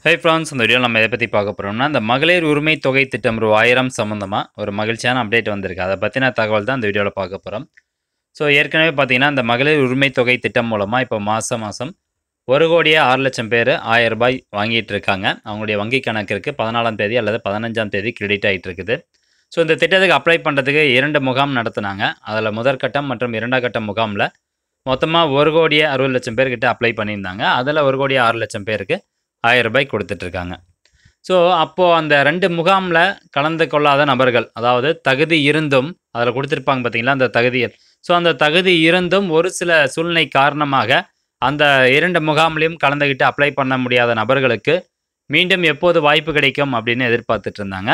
Hi friends, இந்த வீடியோவில் நம்ம எதை பற்றி பார்க்க போகிறோம்னா, இந்த மகளிர் உரிமை தொகை திட்டம் ரூ. 1000 சம்மந்தமாக ஒரு மகிழ்ச்சியான அப்டேட் வந்திருக்கு. அதை பற்றின தகவல் தான் இந்த வீடியோவில் பார்க்க போகிறோம். ஸோ ஏற்கனவே பார்த்தீங்கன்னா, இந்த மகளிர் உரிமை தொகை திட்டம் மூலமாக இப்போ மாதம் 1,06,00,000 பேர் ரூ. 1000 வாங்கிட்டு இருக்காங்க. அவங்களுடைய வங்கி கணக்கிற்கு 14ஆம் தேதி அல்லது 15ஆம் தேதி கிரெடிட் ஆகிட்டு இருக்குது. ஸோ இந்த திட்டத்துக்கு அப்ளை பண்ணுறதுக்கு 2 முகாம் நடத்துனாங்க. அதில் முதற்கட்டம் மற்றும் 2ஆம் கட்ட முகாமில் மொத்தமாக 1,60,00,000 பேர்கிட்ட அப்ளை பண்ணியிருந்தாங்க. அதில் 1,06,00,000 பேருக்கு ரூ. 1000 கொடுத்துட்ருக்காங்க. ஸோ அப்போது அந்த 2 முகாமில் கலந்து கொள்ளாத நபர்கள், அதாவது தகுதி இருந்தும் அதில் கொடுத்துருப்பாங்க பார்த்தீங்களா அந்த தகுதிகள். ஸோ அந்த தகுதி இருந்தும் ஒரு சில சூழ்நிலை காரணமாக அந்த 2 முகாம்லையும் கலந்துக்கிட்டு அப்ளை பண்ண முடியாத நபர்களுக்கு மீண்டும் எப்போது வாய்ப்பு கிடைக்கும் அப்படின்னு எதிர்பார்த்துட்டு இருந்தாங்க.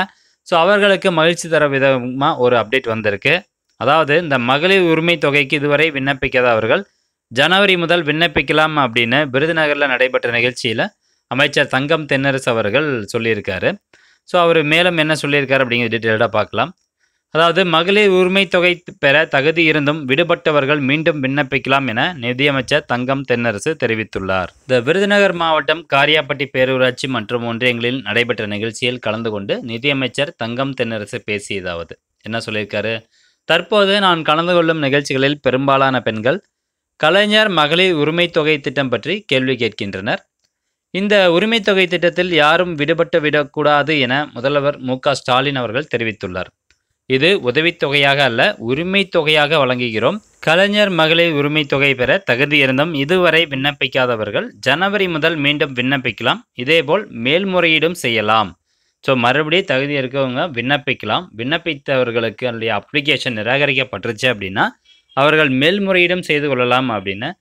ஸோ அவர்களுக்கு மகிழ்ச்சி தர விதமாக ஒரு அப்டேட் வந்திருக்கு. அதாவது இந்த மகளிர் உரிமை தொகைக்கு இதுவரை விண்ணப்பிக்காதவர்கள் ஜனவரி முதல் விண்ணப்பிக்கலாம் அப்படின்னு விருதுநகரில் நடைபெற்ற நிகழ்ச்சியில் அமைச்சர் தங்கம் தென்னரசு அவர்கள் சொல்லியிருக்காரு. ஸோ அவர் மேலும் என்ன சொல்லியிருக்காரு அப்படிங்கிற டீட்டெயில்டாக பார்க்கலாம். அதாவது மகளிர் உரிமை தொகை பெற தகுதி இருந்தும் விடுபட்டவர்கள் மீண்டும் விண்ணப்பிக்கலாம் என நிதியமைச்சர் தங்கம் தென்னரசு தெரிவித்துள்ளார். இந்த விருதுநகர் மாவட்டம் காரியாப்பட்டி பேரூராட்சி மற்றும் ஒன்றியங்களில் நடைபெற்ற நிகழ்ச்சியில் கலந்து கொண்டு நிதியமைச்சர் தங்கம் தென்னரசு பேசியதாவது என்ன சொல்லியிருக்காரு? தற்போது நான் கலந்து கொள்ளும் நிகழ்ச்சிகளில் பெரும்பாலான பெண்கள் கலைஞர் மகளிர் உரிமை தொகை திட்டம் பற்றி கேள்வி கேட்கின்றனர். இந்த உரிமை தொகை திட்டத்தில் யாரும் விடுபட்டு விடக்கூடாது என முதல்வர் மு.க.ஸ்டாலின் அவர்கள் தெரிவித்துள்ளார். இது உதவித்தொகையாக அல்ல, உரிமை தொகையாக வழங்குகிறோம். கலைஞர் மகளிர் உரிமை தொகை பெற தகுதி இருந்தும் இதுவரை விண்ணப்பிக்காதவர்கள் ஜனவரி முதல் மீண்டும் விண்ணப்பிக்கலாம். இதேபோல் மேல்முறையீடும் செய்யலாம். ஸோ மறுபடியும் தகுதி இருக்கவங்க விண்ணப்பிக்கலாம். விண்ணப்பித்தவர்களுக்கு அந்த அப்ளிகேஷன் நிராகரிக்கப்பட்டுருச்சு அப்படின்னா அவர்கள் மேல்முறையீடும் செய்து கொள்ளலாம் அப்படின்னு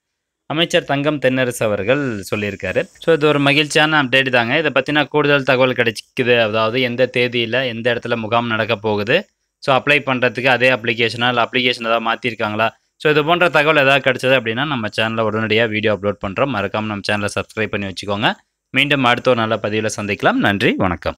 அமைச்சர் தங்கம் தென்னரசு அவர்கள் சொல்லியிருக்காரு. ஸோ இது ஒரு மகிழ்ச்சியான அப்டேட் தாங்க. இதை பற்றின கூடுதல் தகவல் கிடைக்குது. அதாவது எந்த தேதியில் எந்த இடத்துல முகாம் நடக்க போகுது, ஸோ அப்ளை பண்ணுறதுக்கு அதே அப்ளிகேஷனாக இல்லை அப்ளிகேஷன் ஏதாவது மாற்றிருக்காங்களா, ஸோ இது போன்ற தகவல் ஏதாவது கிடைச்சது அப்படின்னா நம்ம சேனலில் உடனடியாக வீடியோ அப்லோட் பண்ணுறோம். மறக்காமல் நம்ம சேனலை சப்ஸ்கிரைப் பண்ணி வச்சுக்கோங்க. மீண்டும் அடுத்த ஒரு நல்ல பதிவில் சந்திக்கலாம். நன்றி, வணக்கம்.